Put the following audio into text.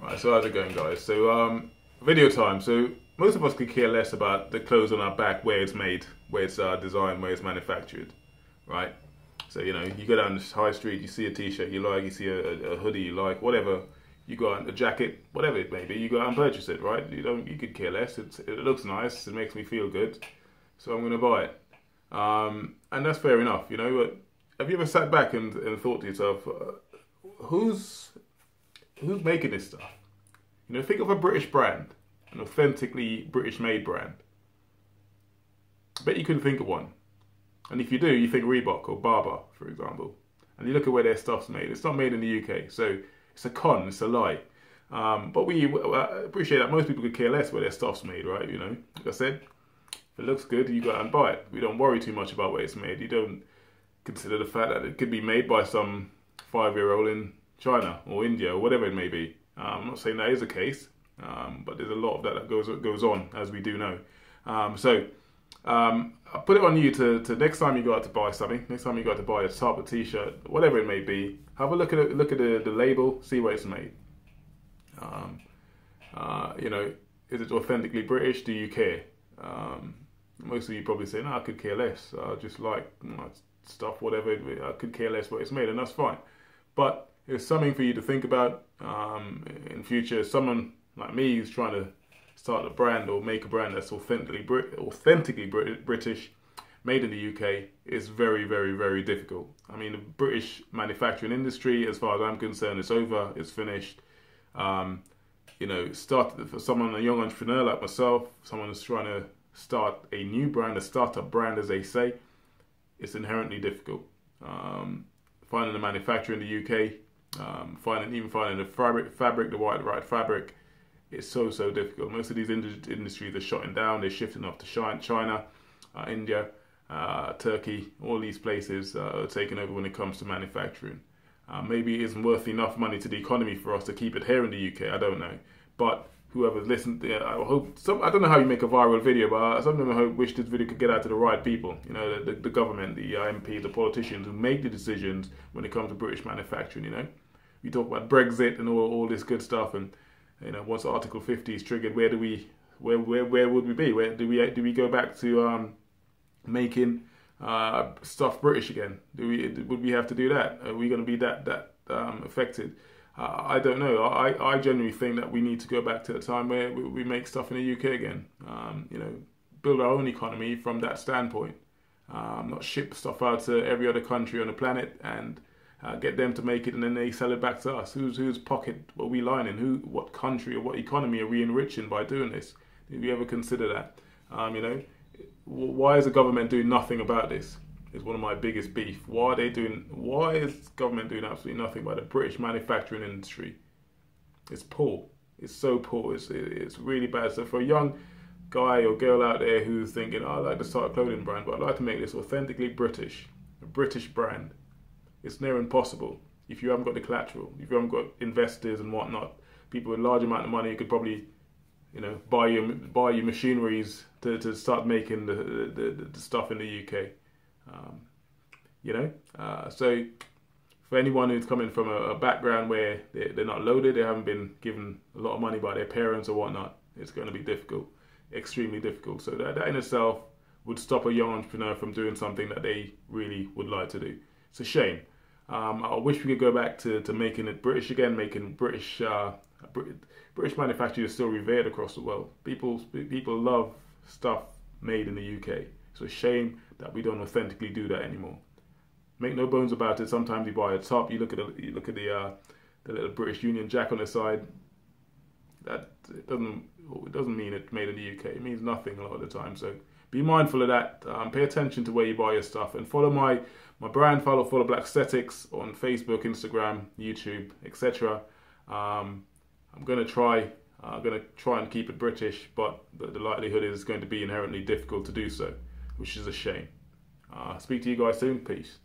Alright, so how's it going, guys? So, video time. So, most of us could care less about the clothes on our back, where it's made, where it's designed, where it's manufactured, right? So, you know, you go down the high street, you see a t-shirt you like, you see a hoodie you like, whatever, you go out, a jacket, whatever it may be, you go out and purchase it, right? You could care less. It looks nice, it makes me feel good, so I'm going to buy it. And that's fair enough, you know, but have you ever sat back and thought to yourself, who's making this stuff? You know, think of a British brand, an authentically British-made brand. I bet you couldn't think of one. And if you do, you think Reebok or Barbour, for example. And you look at where their stuff's made. It's not made in the UK, so it's a con, it's a lie. But we appreciate that most people could care less where their stuff's made, right? You know, like I said, if it looks good, you go out and buy it. We don't worry too much about where it's made. You don't consider the fact that it could be made by some 5-year-old in China or India or whatever it may be. I'm not saying that is the case, but there's a lot of that goes on, as we do know. I'll put it on you to next time you go out to buy something, next time you go out to buy a top, a t-shirt, whatever it may be, have a look at the label, see where it's made. You know, is it authentically British? Do you care? Most of you probably say, no, I could care less. I just like stuff, whatever. I could care less where it's made, and that's fine. But it's something for you to think about in future. Someone like me who's trying to start a brand or make a brand that's authentically British, made in the UK, is very, very, very difficult. I mean, the British manufacturing industry, as far as I'm concerned, is over. It's finished. You know, for someone, a young entrepreneur like myself, someone who's trying to start a new brand, a startup brand, as they say, it's inherently difficult. Finding a manufacturer in the UK, even finding the fabric, the right fabric, it's so difficult. Most of these industries are shutting down. They're shifting off to China, India, Turkey. All these places are taking over when it comes to manufacturing. Maybe it isn't worth enough money to the economy for us to keep it here in the UK. I don't know, but whoever's listened, I hope I don't know how you make a viral video, but sometimes I wish this video could get out to the right people. You know, the government, the MP, the politicians who make the decisions when it comes to British manufacturing. You know, we talk about Brexit and all this good stuff, and you know, once Article 50 is triggered, where would we be? Where do we go back to making stuff British again? Would we have to do that? Are we going to be that affected? I don't know. I genuinely think that we need to go back to a time where we make stuff in the UK again. You know, build our own economy from that standpoint. Not ship stuff out to every other country on the planet and get them to make it and then they sell it back to us. Whose pocket are we lining? What country or what economy are we enriching by doing this? Did we ever consider that? You know, why is the government doing nothing about this? Is one of my biggest beef. Why is government doing absolutely nothing about the British manufacturing industry? It's poor. It's so poor. It's really bad. So for a young guy or girl out there who's thinking, oh, I'd like to start a clothing brand, but I'd like to make this authentically British, a British brand, it's near impossible if you haven't got the collateral, if you haven't got investors and whatnot, people with a large amount of money who could probably, you know, buy you machineries to start making the stuff in the UK. You know, so for anyone who's coming from a background where they're not loaded, they haven't been given a lot of money by their parents or whatnot, it's going to be difficult, extremely difficult. So that in itself would stop a young entrepreneur from doing something that they really would like to do. It's a shame. I wish we could go back to making it British again, making British manufacturing is still revered across the world. People love stuff made in the UK. It's a shame that we don't authentically do that anymore. Make no bones about it. Sometimes you buy a top, you look at the little British Union Jack on the side. That it doesn't mean it's made in the UK. It means nothing a lot of the time. So be mindful of that. Pay attention to where you buy your stuff, and follow my brand. Follow Black Aesthetics on Facebook, Instagram, YouTube, etc. I'm gonna try and keep it British, but the likelihood is going to be inherently difficult to do so, which is a shame. Speak to you guys soon. Peace.